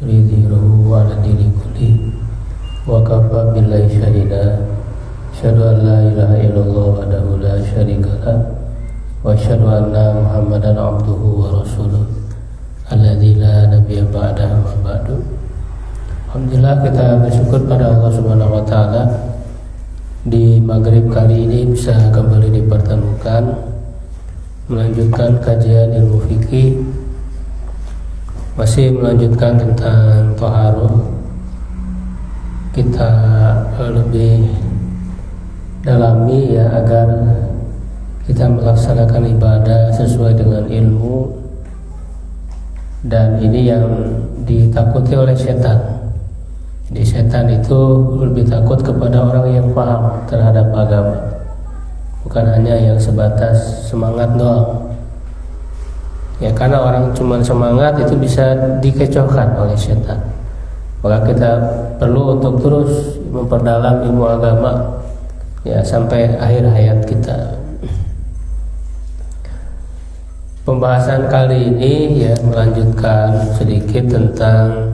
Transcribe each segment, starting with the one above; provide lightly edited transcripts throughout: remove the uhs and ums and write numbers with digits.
lidhirahu ala dini kulli wa kafa billahi syahida. Asyhadu an la ilaha illallah wahdahu la syarikalah wa asyhadu anna Muhammadan abduhu wa rasuluh alladzi la nabiyya ba'dahu ma ba'du. Alhamdulillah, kita bersyukur pada Allah Subhanahu wa taala di maghrib kali ini bisa kembali dipertemukan melanjutkan kajian ilmu fikih, masih melanjutkan tentang taharah. Kita lebih dalami ya agar kita melaksanakan ibadah sesuai dengan ilmu, dan ini yang ditakuti oleh setan. Di setan itu lebih takut kepada orang yang paham terhadap agama, bukan hanya yang sebatas semangat doang. Ya, karena orang cuma semangat itu bisa dikecohkan oleh setan. Maka kita perlu untuk terus memperdalam ilmu agama ya sampai akhir hayat kita. Pembahasan kali ini ya melanjutkan sedikit tentang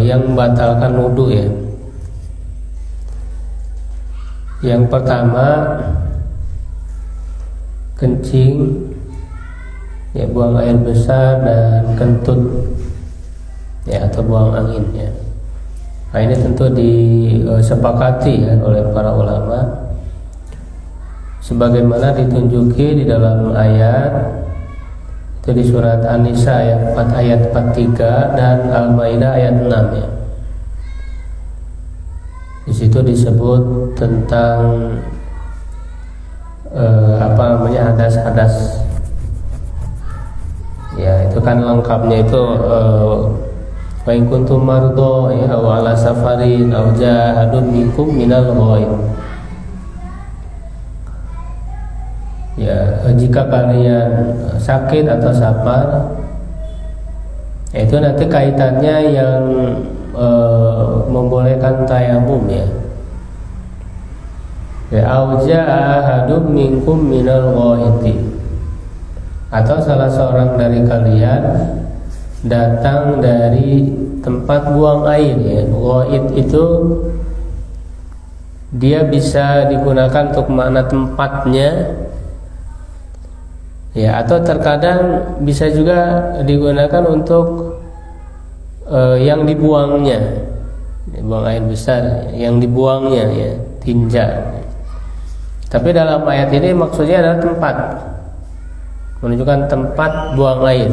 yang membatalkan wudu ya. Yang pertama, kencing ya, buang air besar dan kentut ya, atau buang angin ya. Nah, ini tentu disepakati ya oleh para ulama sebagaimana ditunjuki di dalam ayat itu di surat An-Nisa ayat 43 dan Al-Maidah ayat 6 ya. Di situ disebut tentang hadas ya, itu kan lengkapnya itu wa in kuntum mardo ya wa ala safarin aw jahadun minkum minal ghaib. Ya, jika kalian sakit atau safar, itu nanti kaitannya yang membolehkan tayamum ya. Ya, auja ahadum minkum minal ghaiti, atau salah seorang dari kalian datang dari tempat buang air ya. Ghait itu dia bisa digunakan untuk makna tempatnya ya, atau terkadang bisa juga digunakan untuk yang dibuangnya, buang air besar yang dibuangnya ya, tinja. Tapi dalam ayat ini maksudnya adalah tempat, menunjukkan tempat buang air.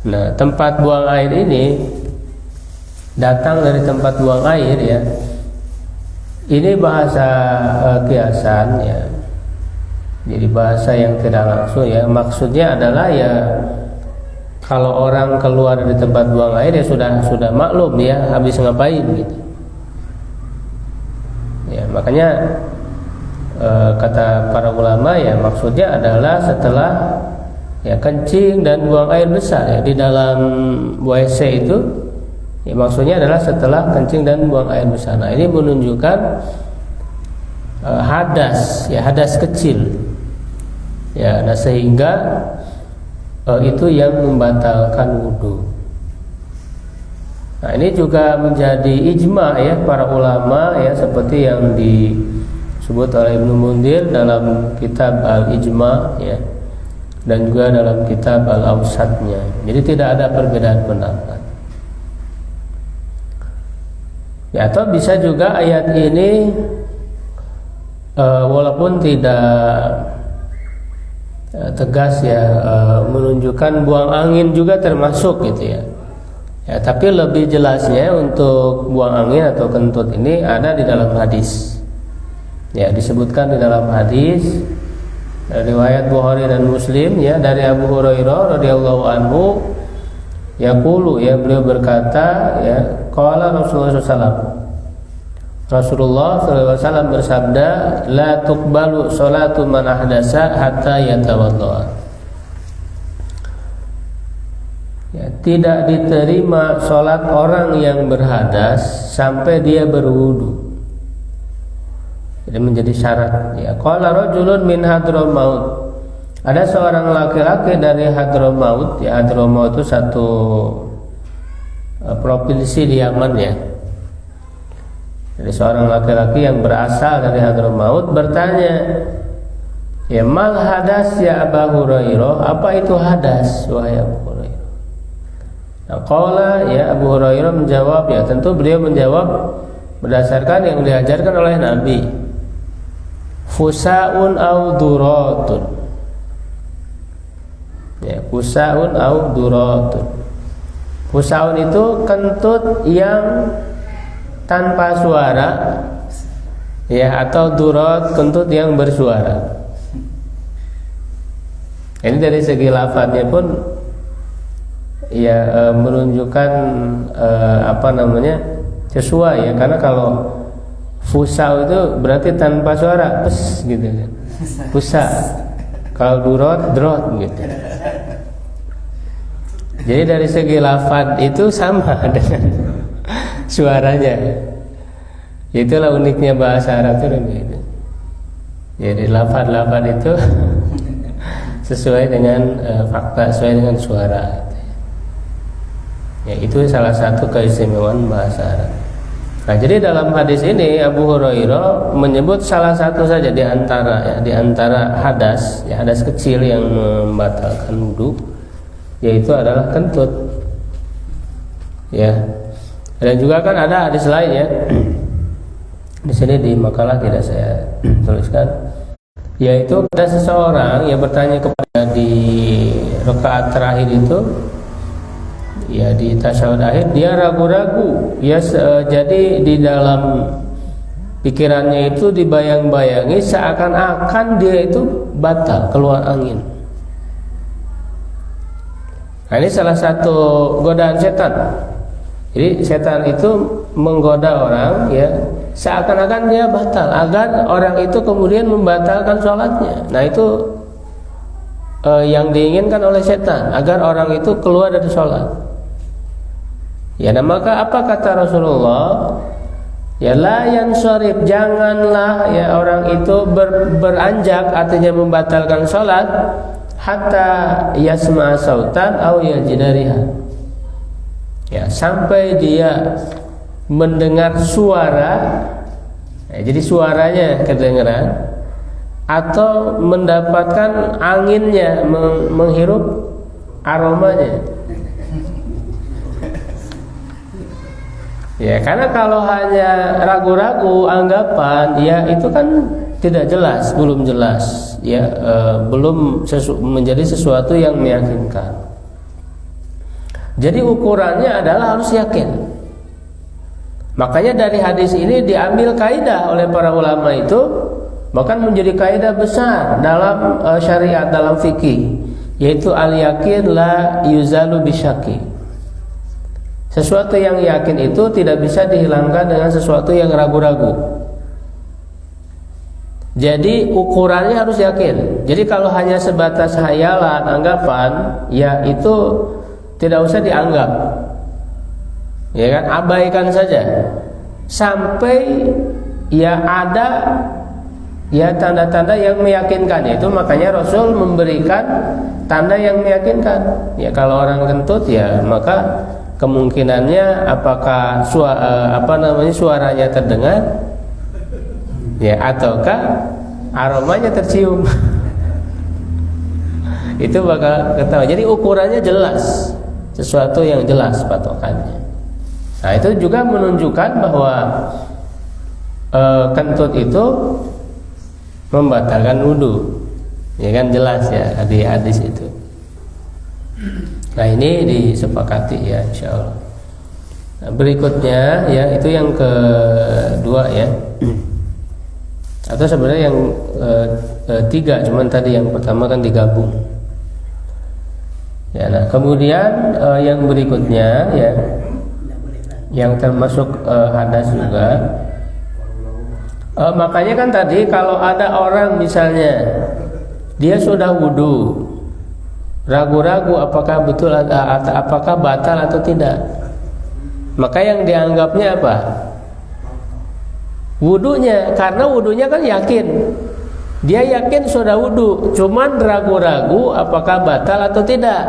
Nah, tempat buang air ini datang dari tempat buang air ya. Ini bahasa kiasan ya. Jadi bahasa yang tidak langsung ya. Maksudnya adalah ya, kalau orang keluar dari tempat buang air ya sudah maklum ya habis ngapain gitu. Ya, makanya kata para ulama ya maksudnya adalah setelah ya kencing dan buang air besar ya di dalam WC itu ya, maksudnya adalah setelah kencing dan buang air besar. Nah, ini menunjukkan hadas ya, hadas kecil ya. Nah, sehingga itu yang membatalkan wudu. Nah, ini juga menjadi ijma ya para ulama ya, seperti yang disebut oleh Ibnu Mundir dalam kitab Al-Ijma ya, dan juga dalam kitab Al-Awsatnya. Jadi tidak ada perbedaan pendapat. Ya, atau bisa juga ayat ini walaupun tidak tegas ya, menunjukkan buang angin juga termasuk gitu ya. Ya, tapi lebih jelasnya untuk buang angin atau kentut ini ada di dalam hadis. Ya, disebutkan di dalam hadis riwayat Bukhari dan Muslim ya, dari Abu Hurairah radhiyallahu anhu yaqulu ya, beliau berkata ya, qala Rasulullah SAW, Rasulullah SAW bersabda, la tuqbalu sholatu man ahdasa hatta yatawadda. Ya, tidak diterima sholat orang yang berhadas sampai dia berwudu. Jadi menjadi syarat ya. Qala rajulun min hadramaut, Ada seorang laki-laki dari Hadramaut, ya Hadramaut itu satu provinsi di Yaman ya. Jadi seorang laki-laki yang berasal dari Hadramaut bertanya, ya mal hadas ya Abu Hurairah, apa itu hadas wahai Abu Hurairah? Nah, qala ya Abu Hurairah menjawab, ya tentu beliau menjawab berdasarkan yang diajarkan oleh Nabi. Fusaun au duratun. Ya, fusaun au duratun. Fusaun itu kentut yang tanpa suara, ya, atau durat kentut yang bersuara. Ini dari segi lafadznya pun ya menunjukkan sesuai ya, karena kalau fusau itu berarti tanpa suara, pes gitu kan. Fusa. Kalau durot, drot gitu. Jadi dari segi lafadz itu sama dengan suaranya. Itulah uniknya bahasa Arab itu gitu. Jadi lafadz itu sesuai dengan fakta, sesuai dengan suara. Ya, itu salah satu keistimewaan bahasa Arab. Nah, jadi dalam hadis ini Abu Hurairah menyebut salah satu saja di antara hadas, ya, hadas kecil yang membatalkan wudu, yaitu adalah kentut. Ya. Dan juga kan ada hadis lain ya. Di sini di makalah tidak saya tuliskan, yaitu ada seseorang yang bertanya kepada di rakaat terakhir itu, ya di tasyahud akhir dia ragu-ragu, ya jadi di dalam pikirannya itu dibayang-bayangi seakan-akan dia itu batal keluar angin. Nah, ini salah satu godaan setan. Jadi setan itu menggoda orang, ya, seakan-akan dia batal, agar orang itu kemudian membatalkan sholatnya. Nah, itu yang diinginkan oleh setan, agar orang itu keluar dari sholat. Ya, nah maka apa kata Rasulullah? Ya la yansharif, janganlah ya orang itu beranjak, artinya membatalkan sholat, hatta yasma sautan au yajidariha. Ya, sampai dia mendengar suara, ya, jadi suaranya kedengaran, atau mendapatkan anginnya, menghirup aromanya. Ya, karena kalau hanya ragu-ragu anggapan, ya itu kan tidak jelas, belum jelas, ya belum menjadi sesuatu yang meyakinkan. Jadi ukurannya adalah harus yakin. Makanya dari hadis ini diambil kaidah oleh para ulama itu, bahkan menjadi kaidah besar dalam syariat, dalam fikih, yaitu al-yakin la yuzalu bisyaki. Sesuatu yang yakin itu tidak bisa dihilangkan dengan sesuatu yang ragu-ragu. Jadi ukurannya harus yakin. Jadi kalau hanya sebatas hayalan, anggapan, ya itu tidak usah dianggap. Ya kan, abaikan saja. Sampai ya ada ya tanda-tanda yang meyakinkan. Itu makanya Rasul memberikan tanda yang meyakinkan. Ya kalau orang kentut, ya maka kemungkinannya apakah suaranya terdengar, ya, ataukah aromanya tercium. Itu bakal ketahui. Jadi ukurannya jelas, sesuatu yang jelas patokannya. Nah, itu juga menunjukkan bahwa kentut itu membatalkan wudu. Ya kan, jelas ya di hadis itu. Nah, ini disepakati ya insyaallah. Nah, berikutnya ya itu yang kedua ya. Atau sebenarnya yang tiga, cuman tadi yang pertama kan digabung. Ya, nah kemudian yang berikutnya ya, yang termasuk hadas juga. Makanya kan tadi kalau ada orang misalnya dia sudah wudu, ragu-ragu apakah betul apakah batal atau tidak, maka yang dianggapnya apa? Wudunya, karena wudunya kan yakin. Dia yakin sudah wudu, cuman ragu-ragu apakah batal atau tidak.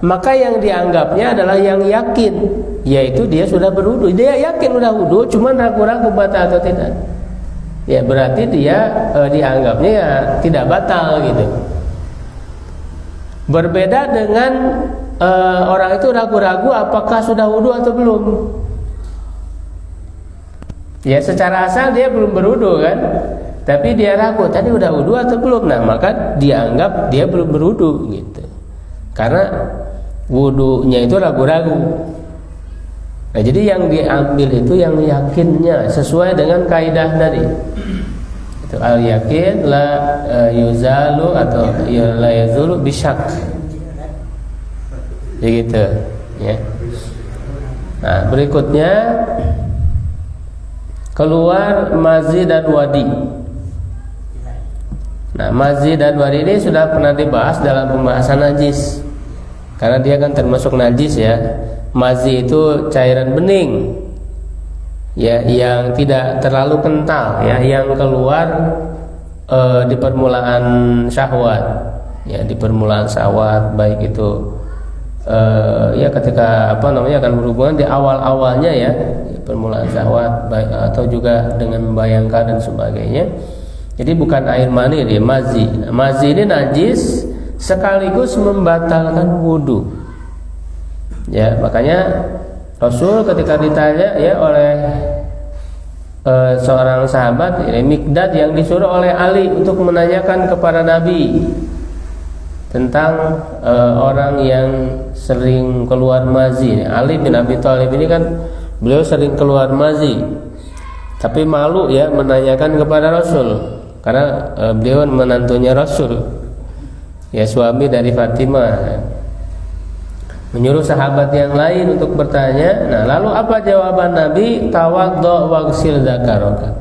Maka yang dianggapnya adalah yang yakin, yaitu dia sudah berwudu. Dia yakin sudah wudu, cuman ragu-ragu batal atau tidak. Ya berarti dia dianggapnya ya tidak batal gitu. Berbeda dengan orang itu ragu-ragu apakah sudah wudu atau belum. Ya secara asal dia belum berwudu kan, tapi dia ragu tadi udah wudu atau belum. Nah maka dianggap dia belum berwudu gitu, karena wudunya itu ragu-ragu. Nah jadi yang diambil itu yang yakinnya sesuai dengan kaidah tadi. Itu al yakin la yuzalu atau la yazulu bisyak. Begitu ya. Nah berikutnya keluar mazi dan wadi. Nah mazi dan wadi ini sudah pernah dibahas dalam pembahasan najis, karena dia kan termasuk najis ya. Mazi itu cairan bening ya, yang tidak terlalu kental ya, yang keluar di permulaan syahwat ya, di permulaan syahwat, baik itu ya ketika akan berhubungan di awal-awalnya ya, di permulaan syahwat, baik, atau juga dengan membayangkan dan sebagainya. Jadi bukan air mani dia, mazi. Nah, mazi ini najis sekaligus membatalkan wudu. Ya, makanya Rasul ketika ditanya ya oleh seorang sahabat, ini Mikdad, yang disuruh oleh Ali untuk menanyakan kepada Nabi tentang orang yang sering keluar mazi. Ali bin Abi Thalib ini kan beliau sering keluar mazi, tapi malu ya menanyakan kepada Rasul, karena beliau menantunya Rasul, ya suami dari Fatimah. Menyuruh sahabat yang lain untuk bertanya. Nah lalu apa jawaban Nabi? Tawaddo wagsil zakaraka,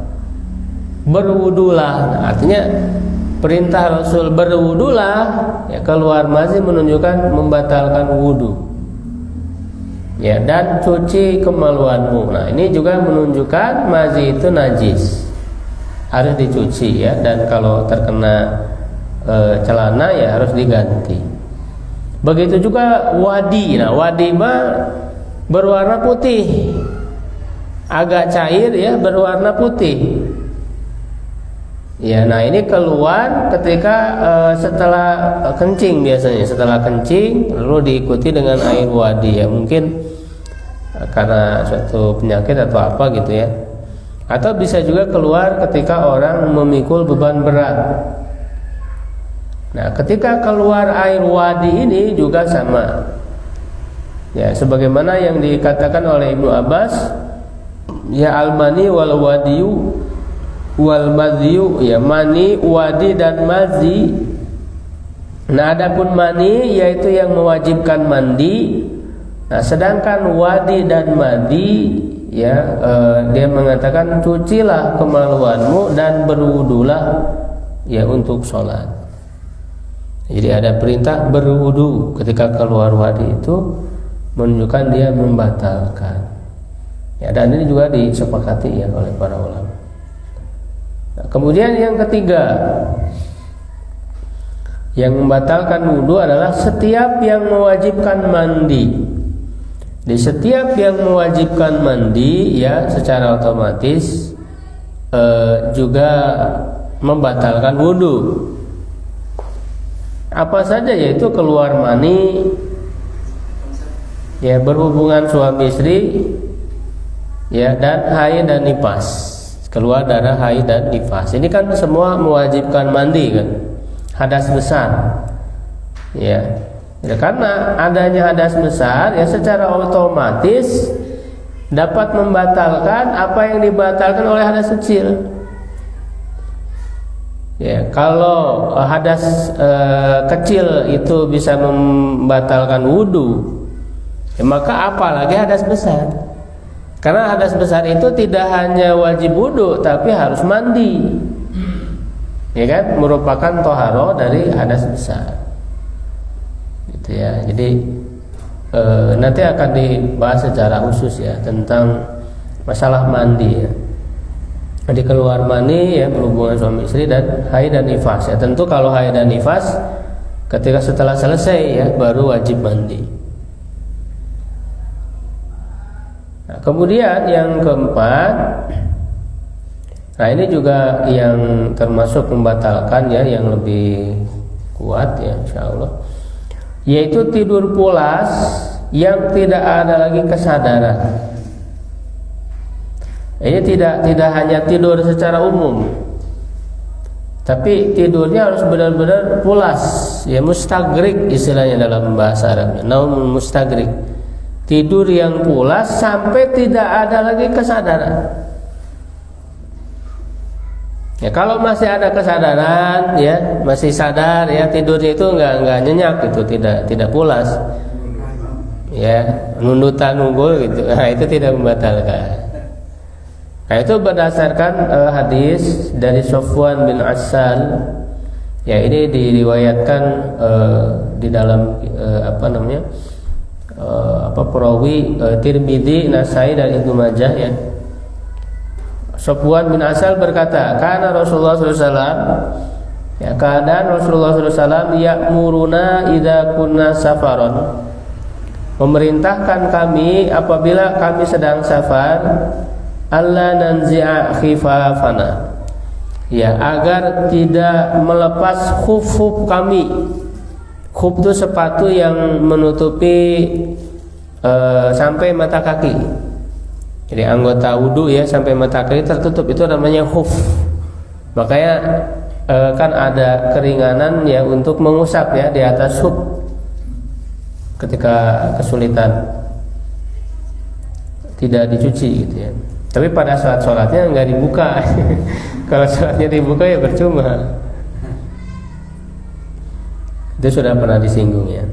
berwudulah. Nah, artinya perintah Rasul berwudulah ya, keluar mazi menunjukkan membatalkan wudu ya, dan cuci kemaluanmu. Nah ini juga menunjukkan mazi itu najis, harus dicuci ya, dan kalau terkena celana ya harus diganti. Begitu juga wadi. Nah wadi mah berwarna putih, agak cair ya, berwarna putih ya. Nah ini keluar ketika setelah kencing, biasanya setelah kencing lalu diikuti dengan air wadi ya, mungkin karena suatu penyakit atau apa gitu ya, atau bisa juga keluar ketika orang memikul beban berat. Nah ketika keluar air wadi ini juga sama ya, sebagaimana yang dikatakan oleh Ibnu Abbas ya, al-mani wal wadiyu wal madhiyu ya, mani, wadi dan mazi. Nah adapun mani yaitu yang mewajibkan mandi. Nah sedangkan wadi dan madi ya, dia mengatakan cucilah kemaluanmu dan berwudulah ya untuk sholat. Jadi ada perintah berwudu ketika keluar wadi, itu menunjukkan dia membatalkan ya, dan ini juga disepakati ya oleh para ulama. Nah, kemudian yang ketiga yang membatalkan wudu adalah setiap yang mewajibkan mandi. Di setiap yang mewajibkan mandi ya secara otomatis juga membatalkan wudu. Apa saja, yaitu keluar mani ya, berhubungan suami istri ya, dan haid dan nifas, keluar darah haid dan nifas. Ini kan semua mewajibkan mandi kan, hadas besar ya. Ya, karena adanya hadas besar ya secara otomatis dapat membatalkan apa yang dibatalkan oleh hadas kecil. Ya, kalau hadas kecil itu bisa membatalkan wudu, ya, maka apalagi hadas besar. Karena hadas besar itu tidak hanya wajib wudu, tapi harus mandi. Ya kan, merupakan toharo dari hadas besar. Gitu ya. Jadi nanti akan dibahas secara khusus ya tentang masalah mandi ya. Jadi keluar mani ya, berhubungan suami istri, dan haid dan nifas ya. Tentu kalau haid dan nifas ketika setelah selesai ya baru wajib mandi. Nah, kemudian yang keempat, nah ini juga yang termasuk membatalkan ya, yang lebih kuat ya insyaallah, yaitu tidur pulas yang tidak ada lagi kesadaran. Ini tidak hanya tidur secara umum, tapi tidurnya harus benar-benar pulas ya, mustagrik istilahnya dalam bahasa Arabnya, naum mustagrik, tidur yang pulas sampai tidak ada lagi kesadaran. Ya kalau masih ada kesadaran ya, masih sadar ya, tidurnya itu enggak nyenyak gitu, tidak pulas ya, nundutan unggul gitu, nah itu tidak membatalkan. Nah itu berdasarkan hadis dari Sofwan bin Assal ya, ini diriwayatkan di dalam perawi Tirmidzi, Nasai dan Ibnu Majah ya. Sofwan bin Assal berkata, karena Rasulullah SAW ya, keadaan Rasulullah SAW ya'muruna idza kunna safaron, memerintahkan kami apabila kami sedang safar, alla nanzi'a khifafana ya, agar tidak melepas khuf kami. Khuf itu sepatu yang menutupi sampai mata kaki. Jadi anggota wudu ya sampai mata kaki tertutup, itu namanya khuf. Makanya kan ada keringanan ya untuk mengusap ya di atas khuf ketika kesulitan, tidak dicuci gitu ya. Tapi pada saat sholatnya nggak dibuka. Kalau sholatnya dibuka ya percuma. Itu sudah pernah disinggung ya.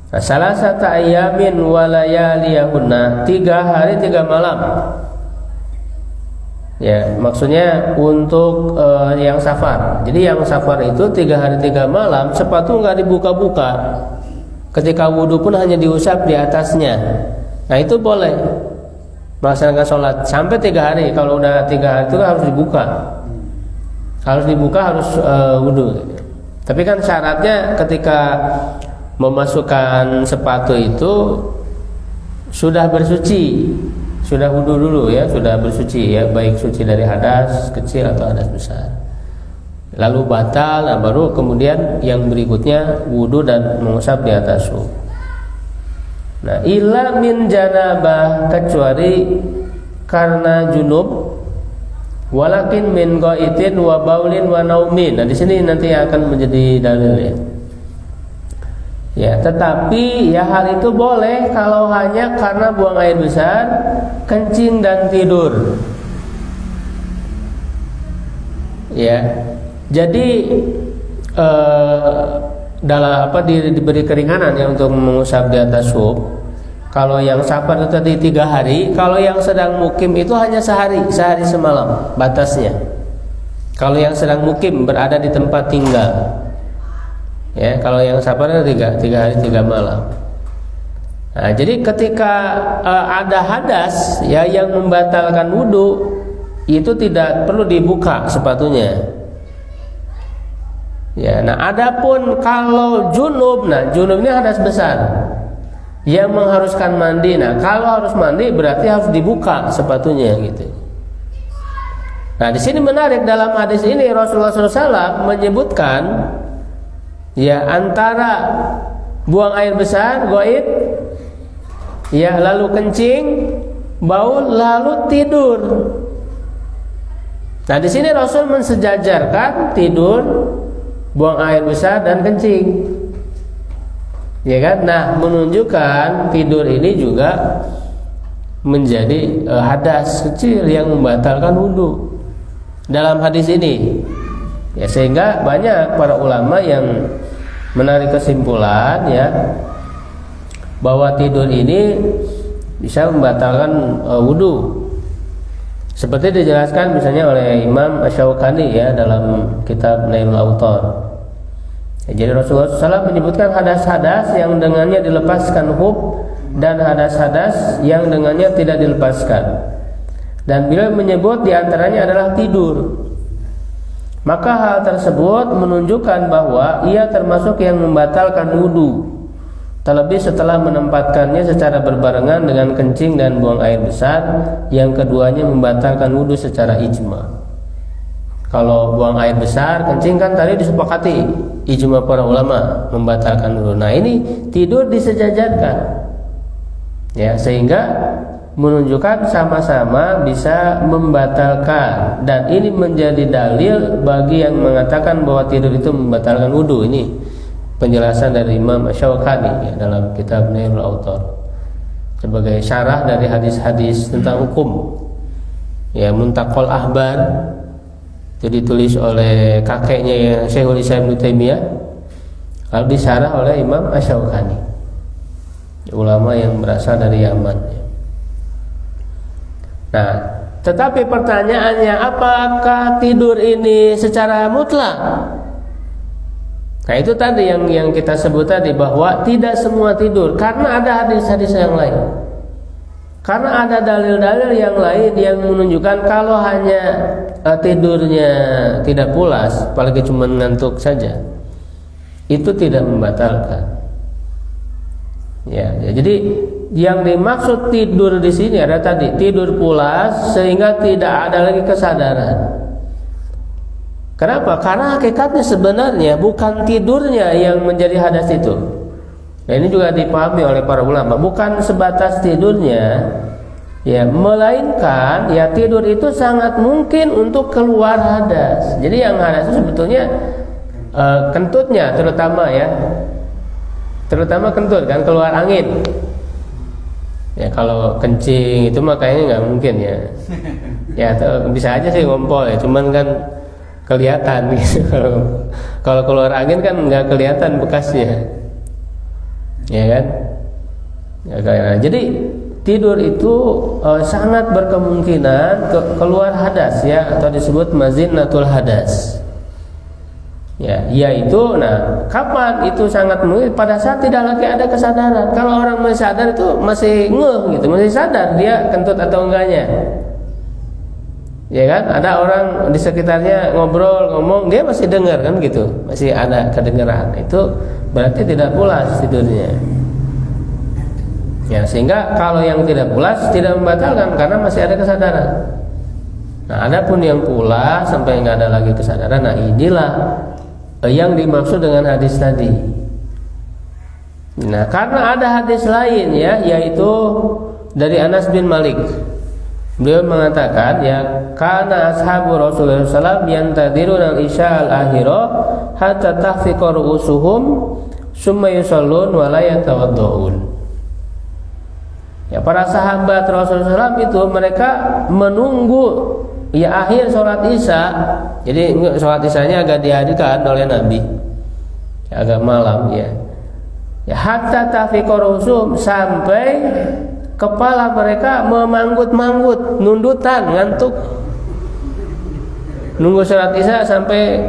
Nah, salah satu ayamin walayaliyahunna, 3 hari 3 malam. Ya, maksudnya untuk yang safar. Jadi yang safar itu 3 hari 3 malam sepatu nggak dibuka-buka. Ketika wudhu pun hanya diusap di atasnya. Nah itu boleh melaksanakan sholat sampai 3 hari. Kalau udah 3 hari itu harus dibuka, harus wudhu. Tapi kan syaratnya ketika memasukkan sepatu itu sudah bersuci, sudah wudhu dulu ya, sudah bersuci ya, baik suci dari hadas kecil atau hadas besar. Lalu batal, nah baru kemudian yang berikutnya wudhu dan mengusap di atas khuf. Nah, illa min janabah, kecuali karena junub, walakin min ghaitin wa baulin wa naumin. Nah, di sini nanti akan menjadi dalil ya. Ya, tetapi ya hal itu boleh kalau hanya karena buang air besar, kencing dan tidur. Ya. Jadi dalam diberi keringanan ya untuk mengusap di atas khuf. Kalau yang safar itu tadi 3 hari, kalau yang sedang mukim itu hanya sehari semalam batasnya. Kalau yang sedang mukim berada di tempat tinggal, ya kalau yang safar itu 3 hari 3 malam. Nah, jadi ketika ada hadas ya yang membatalkan wudhu, itu tidak perlu dibuka sepatunya. Ya, nah adapun kalau junub, nah junub ini hadas besar yang mengharuskan mandi. Nah kalau harus mandi berarti harus dibuka sepatunya gitu. Nah di sini menarik, dalam hadis ini Rasulullah SAW menyebutkan ya antara buang air besar, goib, ya lalu kencing, baul, lalu tidur. Nah di sini Rasul mensejajarkan tidur, buang air besar dan kencing, ya kan? Nah, menunjukkan tidur ini juga menjadi hadas kecil yang membatalkan wudhu dalam hadis ini. Ya, sehingga banyak para ulama yang menarik kesimpulan ya bahwa tidur ini bisa membatalkan wudhu. Seperti dijelaskan misalnya oleh Imam Asy-Syaukani ya dalam kitab Nailul Awtar. Ya, jadi Rasulullah SAW menyebutkan hadas-hadas yang dengannya dilepaskan khuf dan hadas-hadas yang dengannya tidak dilepaskan. Dan beliau menyebut diantaranya adalah tidur. Maka hal tersebut menunjukkan bahwa ia termasuk yang membatalkan wudu, terlebih setelah menempatkannya secara berbarengan dengan kencing dan buang air besar, yang keduanya membatalkan wudu secara ijma. Kalau buang air besar, kencing kan tadi disepakati ijma para ulama membatalkan wudu. Nah ini tidur disejajarkan, ya, sehingga menunjukkan sama-sama bisa membatalkan, dan ini menjadi dalil bagi yang mengatakan bahwa tidur itu membatalkan wudu. Ini penjelasan dari Imam Asy-Syaukani ya, dalam kitab Nailul Autar sebagai syarah dari hadis-hadis tentang hukum ya, Muntaqal Ahbar, itu ditulis oleh kakeknya ya, Syekhul Islam Ibnu Taimiyah, lalu disyarah oleh Imam Asy-Syaukani, ulama yang berasal dari Yaman. Nah, tetapi pertanyaannya, apakah tidur ini secara mutlak? Nah, itu tadi yang kita sebut tadi, bahwa tidak semua tidur, karena ada hadis-hadis yang lain. Karena ada dalil-dalil yang lain yang menunjukkan kalau hanya tidurnya tidak pulas, apalagi cuma ngantuk saja, itu tidak membatalkan. Ya, jadi yang dimaksud tidur di sini ada tadi tidur pulas sehingga tidak ada lagi kesadaran. Kenapa? Karena hakikatnya sebenarnya bukan tidurnya yang menjadi hadas itu. Nah, ini juga dipahami oleh para ulama, bukan sebatas tidurnya, ya, melainkan ya tidur itu sangat mungkin untuk keluar hadas. Jadi yang hadas itu sebetulnya kentutnya terutama ya. Terutama kentut kan, keluar angin. Ya kalau kencing itu makanya nggak mungkin ya. Ya bisa aja sih ngompol ya, cuman kan kelihatan gitu. Kalau keluar angin kan nggak kelihatan bekasnya. Ya kan? Ya, jadi tidur itu sangat berkemungkinan keluar hadas ya, atau disebut mazinatul hadas. Ya, yaitu, nah, kapan itu sangat mungkin? Pada saat tidak lagi ada kesadaran. Kalau orang masih sadar itu masih ngeh gitu, masih sadar dia kentut atau enggaknya. Ya kan? Ada orang di sekitarnya ngobrol, ngomong, dia masih dengar kan gitu, masih ada kedengaran. Itu berarti tidak pulas tidurnya. Ya, sehingga kalau yang tidak pulas tidak membatalkan karena masih ada kesadaran. Nah, adapun yang pulas sampai nggak ada lagi kesadaran, nah inilah yang dimaksud dengan hadis tadi. Nah, karena ada hadis lain ya, yaitu dari Anas bin Malik. Beliau mengatakan ya, kana ashabu Rasulullah SAW yantadiruna al-isya al-akhirah hatta tahfiqa ru'usuhum summa yusallun wa la yatawaddaun. Ya, para sahabat Rasulullah SAW itu mereka menunggu ya akhir sholat isya. Jadi sholat isyanya agak dihadirkan oleh Nabi ya, agak malam ya. Ya hatta tafiqorusum, sampai kepala mereka memanggut-manggut, nundutan, ngantuk. Nunggu sholat isya sampai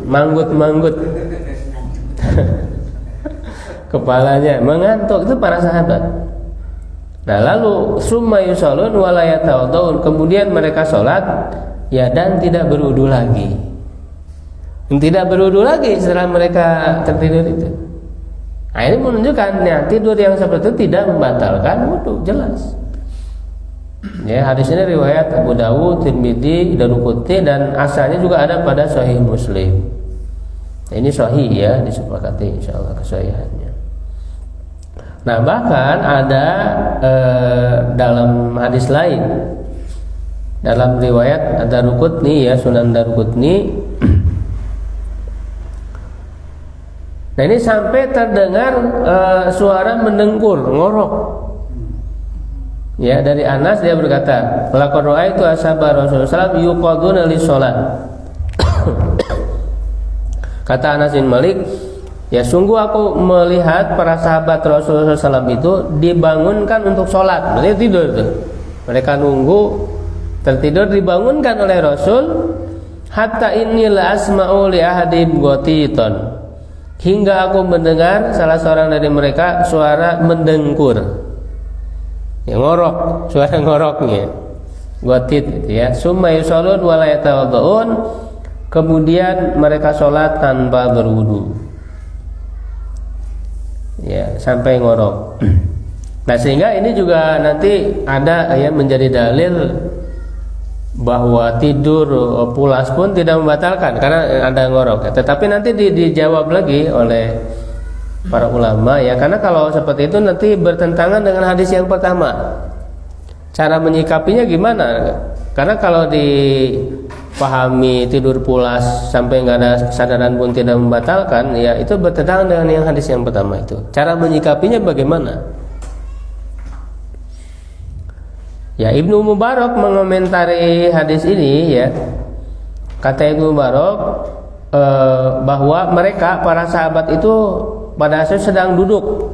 manggut-manggut. Kepalanya mengantuk, itu para sahabat. Nah, lalu summa yusallun wa la yatawaddaun, kemudian mereka sholat ya dan tidak berwudu lagi. Tidak berwudu lagi setelah mereka tertidur itu. Nah, ini menunjukkan ya, tidur yang seperti itu tidak membatalkan wudu, jelas. Ya, hadis ini riwayat Abu Dawud, Tirmidzi, Daruqutni, dan asalnya juga ada pada Sahih Muslim. Nah, ini sahih ya, disepakati insyaallah kesahihannya. Nah, bahkan ada dalam hadis lain, dalam riwayat Daruqutni ya, Sunan Daruqutni. Nah, ini sampai terdengar suara mendengkur, ngorok. Ya, dari Anas dia berkata, laqad ra'aitu ashabar Rasulullah sallallahu alaihi wasallam yuqaduna lis-shalah. Kata Anas bin Malik, ya sungguh aku melihat para sahabat Rasulullah SAW itu dibangunkan untuk sholat. Mereka tidur tuh. Mereka nunggu tertidur, dibangunkan oleh Rasul. Hatta inni la asma'u li ahadim ghatitan, hingga aku mendengar salah seorang dari mereka suara mendengkur. Ya, ngorok, suara ngoroknya. Gotit gitu ya. Summa yusallun wa la yatawaddaun. Kemudian mereka sholat tanpa berwudu. Ya, sampai ngorok. Nah, sehingga ini juga nanti ada ya menjadi dalil bahwa tidur pulas pun tidak membatalkan karena ada ngorok. Tetapi nanti dijawab lagi oleh para ulama ya, karena kalau seperti itu nanti bertentangan dengan hadis yang pertama. Cara menyikapinya gimana? Karena kalau dipahami tidur pulas sampai nggak ada kesadaran pun tidak membatalkan, ya itu bertentangan dengan yang hadis yang pertama itu. Cara menyikapinya bagaimana? Ya, Ibnu Mubarak mengomentari hadis ini ya, kata Ibnu Mubarak bahwa mereka para sahabat itu pada saat sedang duduk,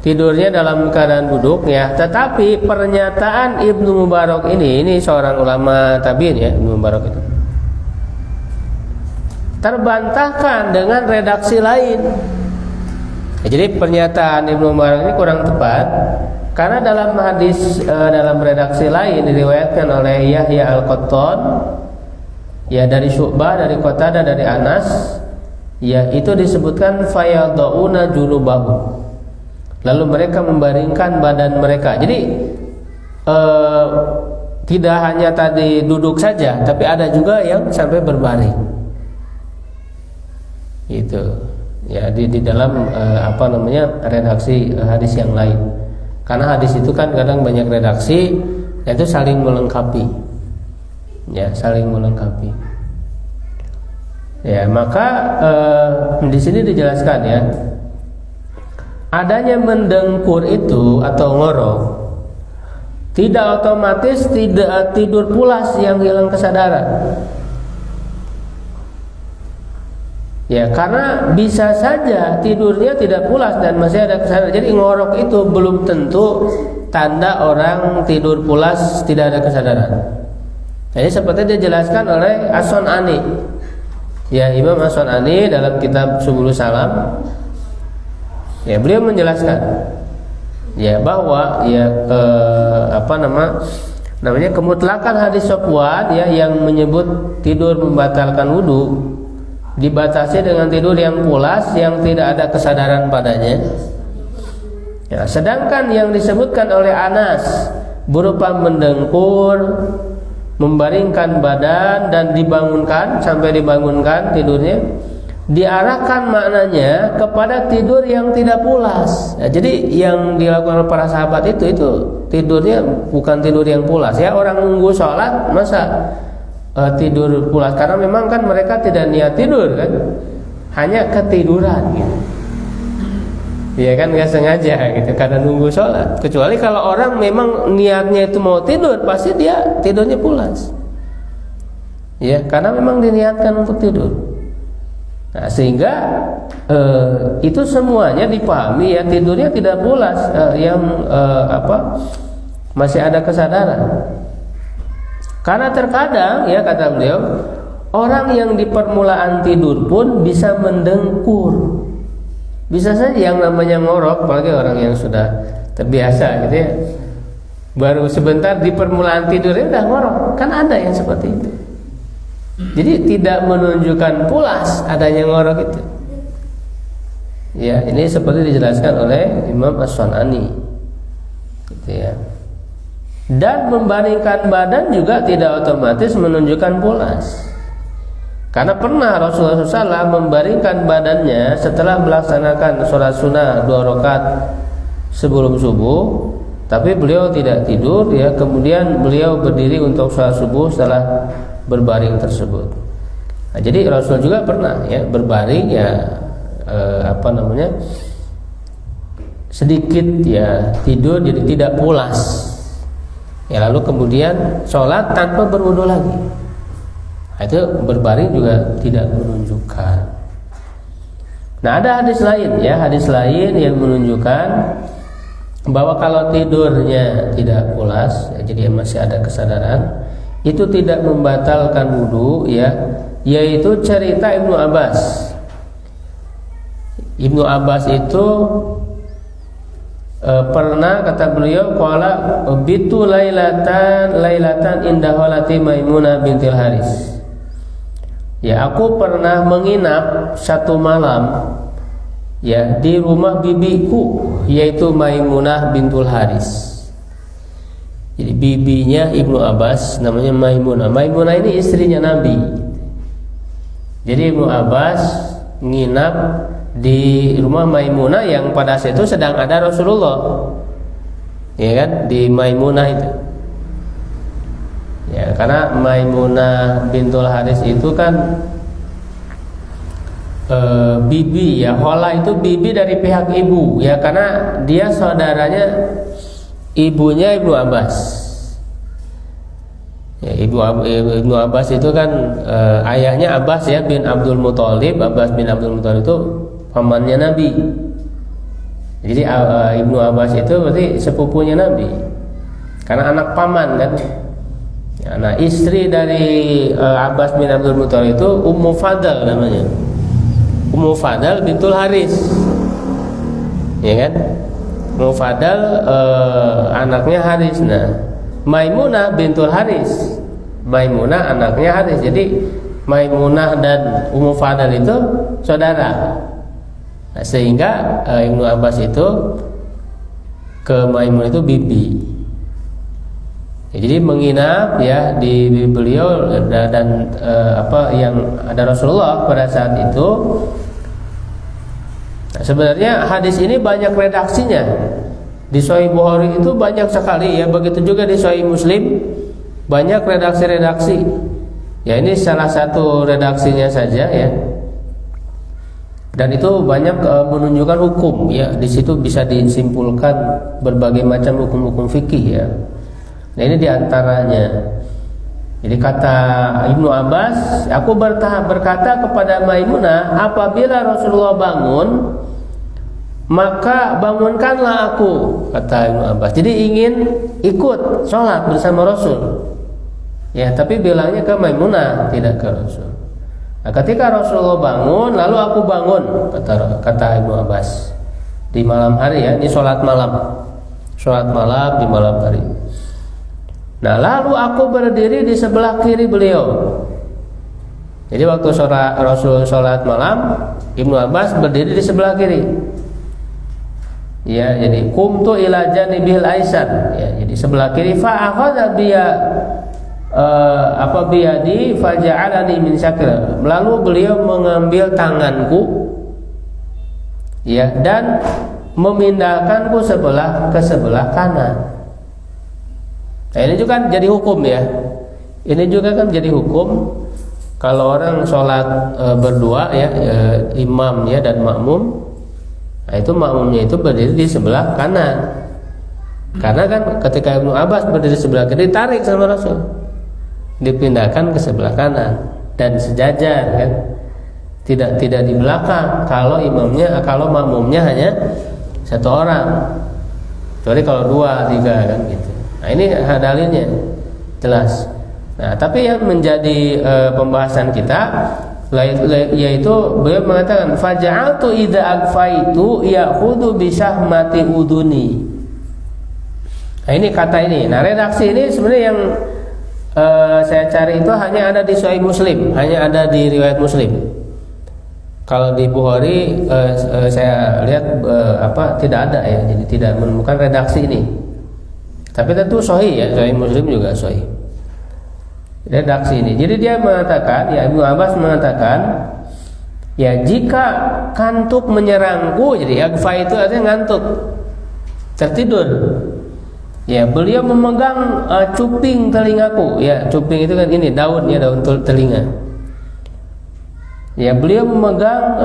tidurnya dalam keadaan duduk ya. Tetapi pernyataan Ibnu Mubarak ini seorang ulama tabi'in ya, Ibnu Mubarak itu terbantahkan dengan redaksi lain ya. Jadi pernyataan Ibnu Mubarak ini kurang tepat karena dalam hadis dalam redaksi lain diriwayatkan oleh Yahya Al-Qattan ya, dari Syu'bah, dari Qatadah, dari Anas ya, itu disebutkan fayadhauna junubahum, lalu mereka membaringkan badan mereka. Jadi tidak hanya tadi duduk saja, tapi ada juga yang sampai berbaring. Itu ya di dalam redaksi hadis yang lain. Karena hadis itu kan kadang banyak redaksi, itu saling melengkapi. Ya, saling melengkapi. Ya, maka di sini dijelaskan ya, adanya mendengkur itu atau ngorok tidak otomatis tidak tidur pulas yang hilang kesadaran. Ya, karena bisa saja tidurnya tidak pulas dan masih ada kesadaran. Jadi ngorok itu belum tentu tanda orang tidur pulas tidak ada kesadaran. Jadi seperti dijelaskan oleh As-Sun'ani. Ya, Imam As-Sun'ani dalam kitab Subulus Salam ya, beliau menjelaskan ya bahwa ya kemutlakan hadis Safwan ya yang menyebut tidur membatalkan wudu dibatasi dengan tidur yang pulas yang tidak ada kesadaran padanya. Ya, sedangkan yang disebutkan oleh Anas berupa mendengkur, membaringkan badan dan dibangunkan sampai dibangunkan tidurnya, diarahkan maknanya kepada tidur yang tidak pulas. Ya, jadi yang dilakukan oleh para sahabat itu tidurnya bukan tidur yang pulas. Ya, orang nunggu sholat masa tidur pulas, karena memang kan mereka tidak niat tidur kan, hanya ketiduran gitu. Ya kan, nggak sengaja gitu karena nunggu sholat. Kecuali kalau orang memang niatnya itu mau tidur, pasti dia tidurnya pulas. Ya, karena memang diniatkan untuk tidur. Nah, sehingga itu semuanya dipahami ya, tidurnya tidak pulas, masih ada kesadaran. Karena terkadang ya, kata beliau, orang yang di permulaan tidur pun bisa mendengkur. Bisa saja yang namanya ngorok, apalagi orang yang sudah terbiasa gitu ya, baru sebentar di permulaan tidurnya udah ngorok. Kan ada yang seperti itu. Jadi tidak menunjukkan pulas adanya ngorok itu. Ya, ini seperti dijelaskan oleh Imam As-Sun'ani gitu ya. Dan membaringkan badan juga tidak otomatis menunjukkan pulas. Karena pernah Rasulullah SAW membaringkan badannya setelah melaksanakan sholat sunnah 2 rakaat sebelum subuh, tapi beliau tidak tidur ya. Kemudian beliau berdiri untuk sholat subuh setelah berbaring tersebut. Nah, jadi Rasul juga pernah ya berbaring ya sedikit ya tidur, jadi tidak pulas. Ya, lalu kemudian sholat tanpa berwudu lagi. Nah, itu berbaring juga tidak menunjukkan. Nah, ada hadis lain ya, hadis lain yang menunjukkan bahwa kalau tidurnya tidak pulas ya, jadi masih ada kesadaran, itu tidak membatalkan wudu ya, yaitu cerita Ibnu Abbas. Ibnu Abbas itu pernah kata beliau qala bitu lailatan inda halati Maimunah bintil Haris. Ya, aku pernah menginap satu malam ya di rumah bibiku yaitu Maimunah bintul Haris. Jadi bibinya Ibnu Abbas namanya Maimunah. Maimunah ini istrinya Nabi. Jadi Ibnu Abbas nginap di rumah Maimunah yang pada saat itu sedang ada Rasulullah, ya kan, di Maimunah itu. Ya, karena Maimunah bintul Haris itu kan bibi ya, Hola itu bibi dari pihak ibu ya, karena dia saudaranya ibunya Ibnu Abbas. Ya, Ibnu Abbas itu kan ayahnya Abbas ya bin Abdul Muthalib. Abbas bin Abdul Muthalib itu pamannya Nabi. Jadi Ibnu Abbas itu berarti sepupunya Nabi, karena anak paman kan ya. Nah, istri dari Abbas bin Abdul Muthalib itu Ummu Fadl namanya, Ummu Fadl bintul Haris, ya kan. Ummu Fadl anaknya Haris. Nah, Maimunah bintul Haris, Maimunah anaknya Haris. Jadi Maimunah dan Ummu Fadl itu saudara. Nah, sehingga Ibnu Abbas itu ke Maimunah itu bibi. Ya, jadi menginap ya di beliau dan apa yang ada Rasulullah pada saat itu. Nah, sebenarnya hadis ini banyak redaksinya. Di Sahih Bukhari itu banyak sekali ya, begitu juga di Sahih Muslim banyak redaksi-redaksi. Ya, ini salah satu redaksinya saja ya. Dan itu banyak menunjukkan hukum ya, di situ bisa disimpulkan berbagai macam hukum-hukum fikih ya. Nah, ini diantaranya. Jadi kata Ibnu Abbas, aku berkata kepada Maimunah, apabila Rasulullah bangun, maka bangunkanlah aku, kata Ibnu Abbas. Jadi ingin ikut sholat bersama Rasul. Ya, tapi bilangnya ke Maimunah, tidak ke Rasul. Nah, ketika Rasulullah bangun, lalu aku bangun, kata Ibnu Abbas. Di malam hari ya, ini sholat malam di malam hari. Nah, lalu aku berdiri di sebelah kiri beliau. Jadi waktu Rasul sholat malam, Ibnu Abbas berdiri di sebelah kiri. Ya, jadi kumtu ila janibil aisar. Ya, jadi sebelah kiri. Fa akhadha biyadi faja'alani min syakir. Lalu beliau mengambil tanganku ya, dan memindahkanku ke sebelah kanan. Nah, ini juga kan jadi hukum ya. Ini juga kan jadi hukum kalau orang sholat berdua ya, imam ya dan makmum. Nah, itu makmumnya itu berdiri di sebelah kanan. Karena kan ketika Ibnu Abbas berdiri sebelah kiri, ditarik sama Rasul, dipindahkan ke sebelah kanan dan sejajar kan, tidak di belakang. Kalau makmumnya hanya satu orang, kecuali kalau 2, 3 kan gitu. Nah, ini dalilnya jelas. Nah, tapi yang menjadi pembahasan kita yaitu beliau mengatakan faja'altu idza agfaitu ya'khudhu bi syahmati uduni. Nah, ini kata ini. Nah, redaksi ini sebenarnya yang saya cari itu hanya ada di Sahih Muslim, hanya ada di riwayat Muslim. Kalau di Bukhari saya lihat tidak ada ya, jadi tidak menemukan redaksi ini. Tapi tentu sahih ya, Sahih Muslim juga sahih redaksi ini. Jadi dia mengatakan, ya Ibnu Abbas mengatakan, ya jika kantuk menyerangku, jadi agfa itu artinya ngantuk, tertidur. Ya, beliau memegang cuping telingaku. Ya, cuping itu kan ini daun ya, daun telinga. Ya, beliau memegang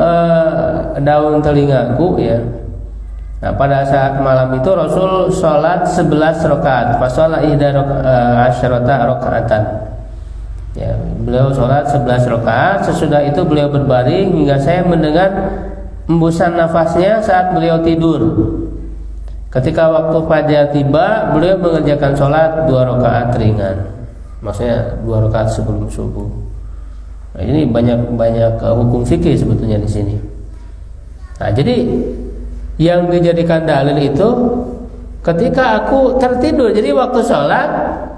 daun telingaku ya. Nah, pada saat malam itu Rasul sholat 11 rakaat. Fasholat ihda asyarata rakaatan. Ya, beliau sholat 11 rakaat. Sesudah itu beliau berbaring hingga saya mendengar embusan nafasnya saat beliau tidur. Ketika waktu fajar tiba, beliau mengerjakan sholat 2 rakaat ringan. Maksudnya 2 rakaat sebelum subuh. Nah, ini banyak hukum fikih sebetulnya di sini. Nah, jadi yang dijadikan dalil itu ketika aku tertidur. Jadi waktu sholat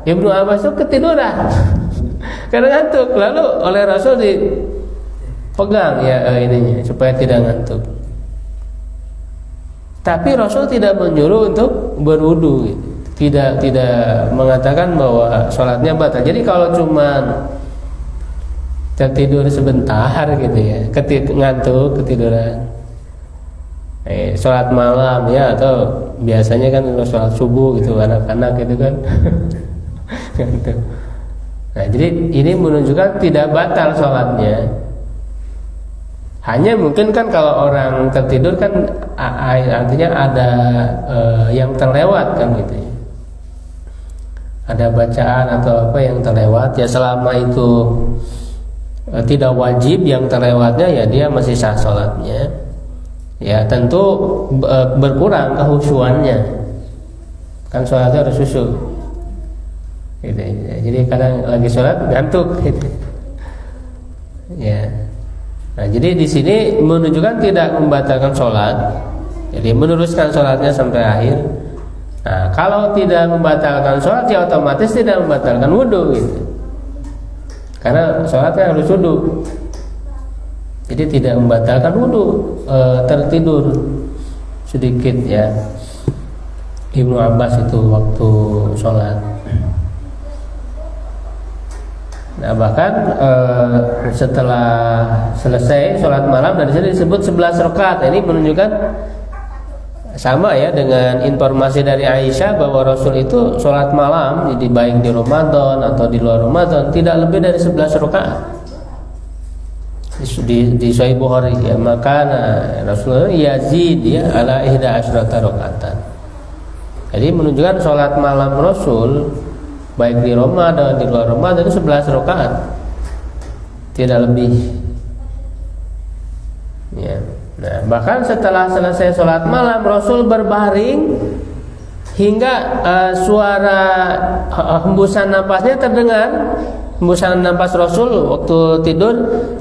Ibnu Abbas itu ketiduran karena ngantuk, lalu oleh Rasul dipegang ya ininya supaya tidak ngantuk. Tapi Rasul tidak menyuruh untuk berwudu gitu. Tidak mengatakan bahwa sholatnya batal. Jadi kalau cuma tertidur sebentar gitu ya, ngantuk ketiduran, sholat malam ya, atau biasanya kan sholat subuh gitu anak-anak gitu kan ngantuk. Nah, jadi ini menunjukkan tidak batal sholatnya. Hanya mungkin kan kalau orang tertidur kan artinya ada yang terlewat kan gitu ya. Ada bacaan atau apa yang terlewat ya, selama itu tidak wajib yang terlewatnya ya dia masih sah sholatnya. Ya tentu berkurang kehusuannya, kan sholatnya harus khusyuk gitu ya. Jadi kadang lagi sholat ngantuk gitu ya. Nah, jadi di sini menunjukkan tidak membatalkan sholat, jadi meneruskan sholatnya sampai akhir. Nah, kalau tidak membatalkan sholat ya otomatis tidak membatalkan wudhu gitu, karena sholatnya harus wudhu. Jadi tidak membatalkan wudhu tertidur sedikit ya Ibnu Abbas itu waktu sholat. Nah, bahkan setelah selesai sholat malam, dari sini disebut 11 rakaat. Ini menunjukkan sama ya dengan informasi dari Aisyah bahwa Rasul itu sholat malam, jadi baik di Ramadan atau di luar Ramadan, tidak lebih dari 11 rakaat. Di Sahih Bukhari ya, maka Rasulullah yazid ya ala 11 rakaatan. Jadi menunjukkan sholat malam Rasul baik di Ramadan di luar Ramadan itu 11 rakaat, tidak lebih ya. Nah, bahkan setelah selesai sholat malam Rasul berbaring hingga suara hembusan napasnya terdengar, hembusan napas Rasul waktu tidur.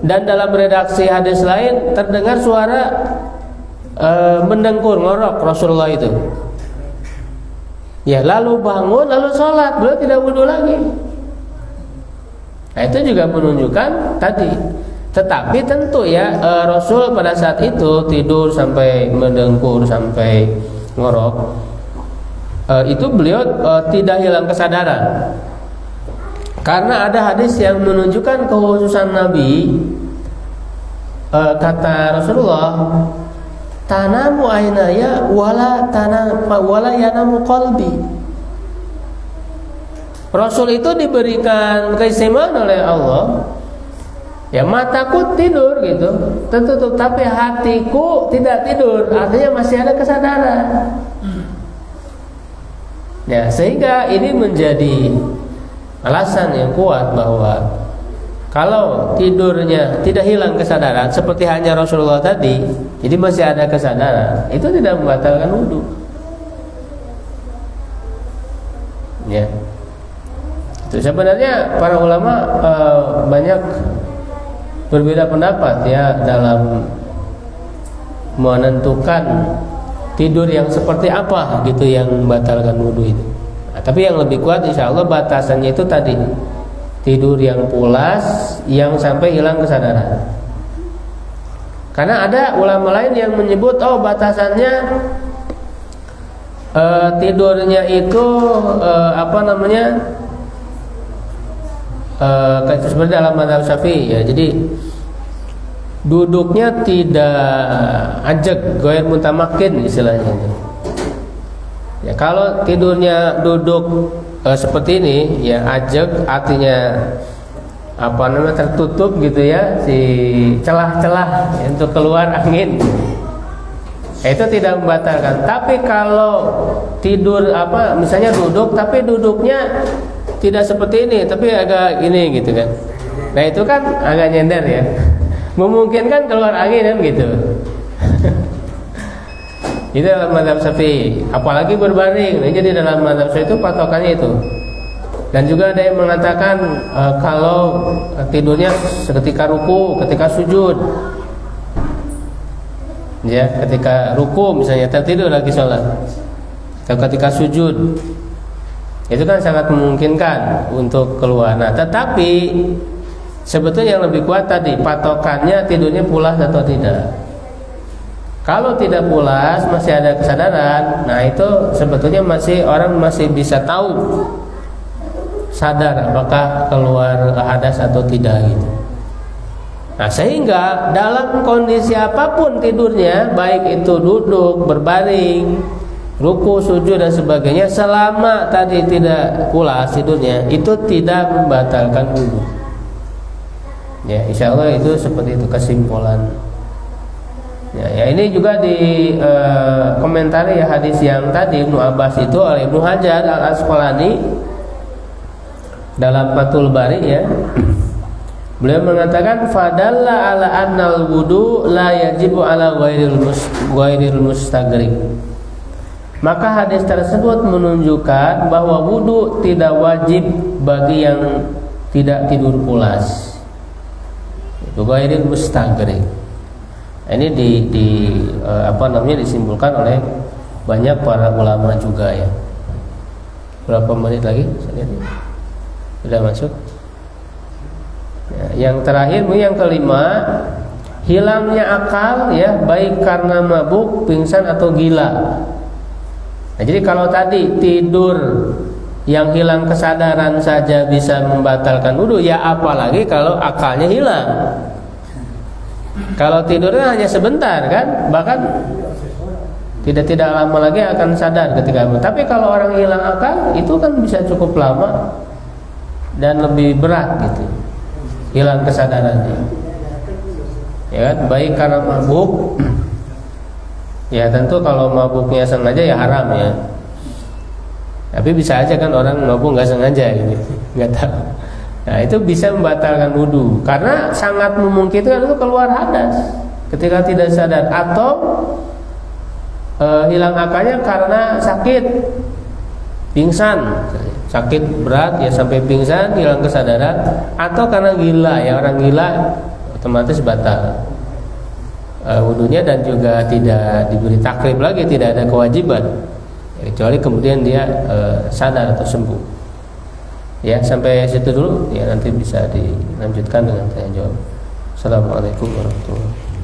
Dan dalam redaksi hadis lain terdengar suara mendengkur, ngorok Rasulullah itu. Ya, lalu bangun, lalu sholat, beliau tidak wudu lagi. Nah, itu juga menunjukkan tadi. Tetapi tentu ya Rasul pada saat itu tidur sampai mendengkur, sampai ngorok, itu beliau tidak hilang kesadaran. Karena ada hadis yang menunjukkan kekhususan Nabi. Kata Rasulullah, tanamu ainaya wala yanamu qalbi. Rasul itu diberikan keistimewaan oleh Allah. Ya, mataku tidur gitu, tentu, tapi hatiku tidak tidur, artinya masih ada kesadaran. Ya, sehingga ini menjadi alasan yang kuat bahwa kalau tidurnya tidak hilang kesadaran seperti hanya Rasulullah tadi, jadi masih ada kesadaran, itu tidak membatalkan wudhu. Ya, itu sebenarnya para ulama banyak berbeda pendapat ya dalam menentukan tidur yang seperti apa gitu yang membatalkan wudhu itu. Nah, tapi yang lebih kuat insya Allah batasannya itu tadi, tidur yang pulas yang sampai hilang kesadaran. Karena ada ulama lain yang menyebut batasannya tidurnya itu seperti dalam mazhab Syafi'i ya. Jadi duduknya tidak ajak, goer mutamakin istilahnya itu. Ya, kalau tidurnya duduk seperti ini ya ajak, artinya tertutup gitu ya si celah-celah ya, untuk keluar angin. Itu tidak membatalkan. Tapi kalau tidur misalnya duduk tapi duduknya tidak seperti ini, tapi agak gini gitu kan. Nah, itu kan agak nyender ya. Memungkinkan keluar angin kan gitu. Itu dalam mazhab Syafi'i. Apalagi berbaring. Nah, jadi dalam mazhab Syafi'i itu patokannya itu. Dan juga ada yang mengatakan kalau tidurnya ketika ruku, ketika sujud. Ya, ketika ruku misalnya tertidur lagi sholat, atau ketika sujud, itu kan sangat memungkinkan untuk keluar. Nah, tetapi sebetulnya yang lebih kuat tadi patokannya tidurnya pulas atau tidak. Kalau tidak pulas, masih ada kesadaran, nah itu sebetulnya orang masih bisa tahu, sadar apakah keluar hadas atau tidak gitu. Nah, sehingga dalam kondisi apapun tidurnya, baik itu duduk, berbaring, ruku, sujud dan sebagainya, selama tadi tidak pulas tidurnya, itu tidak membatalkan wudu. Ya, insya Allah itu seperti itu kesimpulan. Ya, ini juga di komentari ya hadis yang tadi Ibnu Abbas itu oleh Ibnu Hajar Al-Asqalani dalam Fathul Bari ya. Beliau mengatakan fadalla ala annal wudu la yajibu ala ghairil mustaghrib. Maka hadis tersebut menunjukkan bahwa wudu tidak wajib bagi yang tidak tidur pulas. Itu ghairil mustaghrib. Ini disimpulkan oleh banyak para ulama juga ya. Berapa menit lagi? Saya lihat. Sudah masuk. Ya, yang terakhir, yang kelima, hilangnya akal ya, baik karena mabuk, pingsan atau gila. Nah, jadi kalau tadi tidur yang hilang kesadaran saja bisa membatalkan wudu, ya apalagi kalau akalnya hilang. Kalau tidurnya hanya sebentar kan, bahkan tidak lama lagi akan sadar ketika bangun. Tapi kalau orang hilang akal, itu kan bisa cukup lama dan lebih berat gitu, hilang kesadarannya. Ya kan, baik karena mabuk. Ya tentu kalau mabuknya sengaja ya haram ya. Tapi bisa aja kan orang mabuk nggak sengaja gitu, nggak tahu. Nah, itu bisa membatalkan wudu karena sangat memungkinkan itu keluar hadas ketika tidak sadar, atau hilang akalnya karena sakit, pingsan, sakit berat ya sampai pingsan, hilang kesadaran, atau karena gila ya, orang gila otomatis batal wudunya dan juga tidak diberi takrib lagi, tidak ada kewajiban ya, kecuali kemudian dia sadar atau sembuh. Ya, sampai situ dulu ya, nanti bisa dilanjutkan dengan tanya jawab. Assalamualaikum warahmatullahi wabarakatuh.